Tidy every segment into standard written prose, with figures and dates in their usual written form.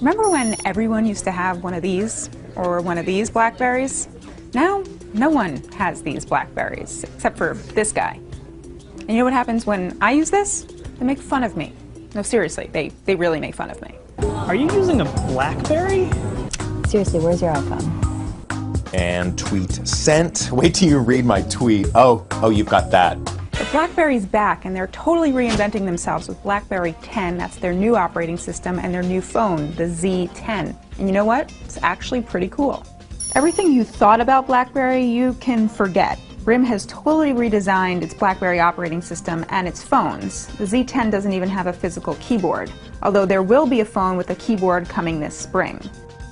Remember when everyone used to have one of these or one of these BlackBerries? Now, no one has these BlackBerries except for this guy. And you know what happens when I use this? They make fun of me. No, seriously, they really make fun of me. Are you using a BlackBerry? Seriously, where's your iPhone? And tweet sent. Wait till you read my tweet. Oh, you've got that. But BlackBerry's back, and they're totally reinventing themselves with BlackBerry 10. That's their new operating system and their new phone, the Z10. And you know what? It's actually pretty cool. Everything you thought about BlackBerry, you can forget. RIM has totally redesigned its BlackBerry operating system and its phones. The Z10 doesn't even have a physical keyboard, although there will be a phone with a keyboard coming this spring.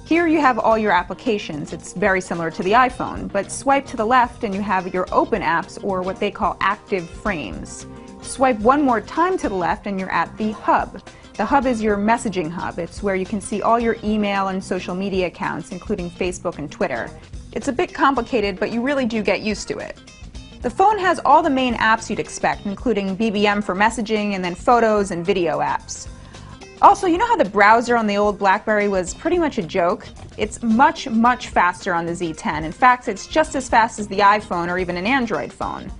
Here you have all your applications. It's very similar to the iPhone, but swipe to the left and you have your open apps, or what they call active frames. Swipe one more time to the left and you're at the hub. The hub is your messaging hub. It's where you can see all your email and social media accounts, including Facebook and Twitter. It's a bit complicated, but you really do get used to it. The phone has all the main apps you'd expect, including BBM for messaging and then photos and video apps. Also, you know how the browser on the old BlackBerry was pretty much a joke? It's much, much faster on the Z10. In fact, it's just as fast as the iPhone or even an Android phone.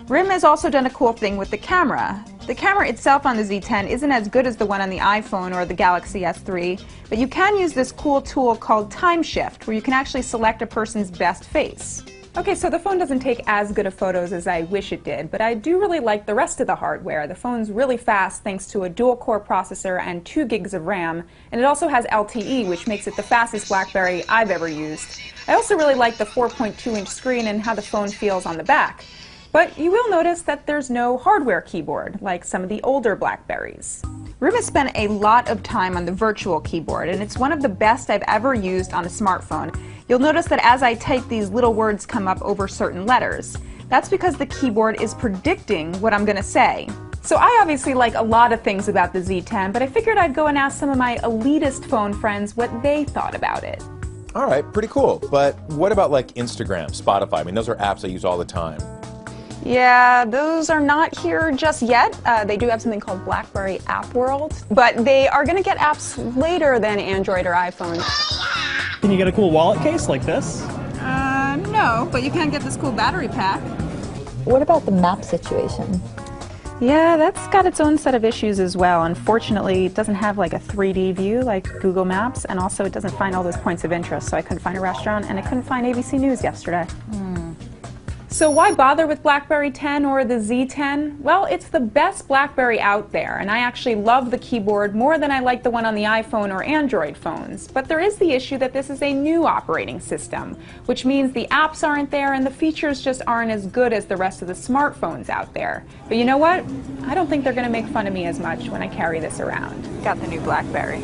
RIM has also done a cool thing with the camera. The camera itself on the Z10 isn't as good as the one on the iPhone or the Galaxy S3, but you can use this cool tool called Time Shift, where you can actually select a person's best face. Okay, so the phone doesn't take as good of photos as I wish it did, but I do really like the rest of the hardware. The phone's really fast thanks to a dual-core processor and 2 gigs of RAM, and it also has LTE, which makes it the fastest BlackBerry I've ever used. I also really like the 4.2-inch screen and how the phone feels on the back. But you will notice that there's no hardware keyboard, like some of the older BlackBerries. RIM has spent a lot of time on the virtual keyboard, and it's one of the best I've ever used on a smartphone. You'll notice that as I type, these little words come up over certain letters. That's because the keyboard is predicting what I'm going to say. So I obviously like a lot of things about the Z10, but I figured I'd go and ask some of my elitist phone friends what they thought about it. All right, pretty cool. But what about like Instagram, Spotify? I mean, those are apps I use all the time. Yeah, those are not here just yet. They do have something called BlackBerry App World, but they are going to get apps later than Android or iPhone. Can you get a cool wallet case like this? No, but you can get this cool battery pack. What about the map situation? Yeah, that's got its own set of issues as well. Unfortunately, it doesn't have like a 3D view like Google Maps, and also it doesn't find all those points of interest, so I couldn't find a restaurant and I couldn't find ABC News yesterday. So why bother with BlackBerry 10 or the Z10? Well, it's the best BlackBerry out there, and I actually love the keyboard more than I like the one on the iPhone or Android phones. But there is the issue that this is a new operating system, which means the apps aren't there and the features just aren't as good as the rest of the smartphones out there. But you know what? I don't think they're going to make fun of me as much when I carry this around. Got the new BlackBerry.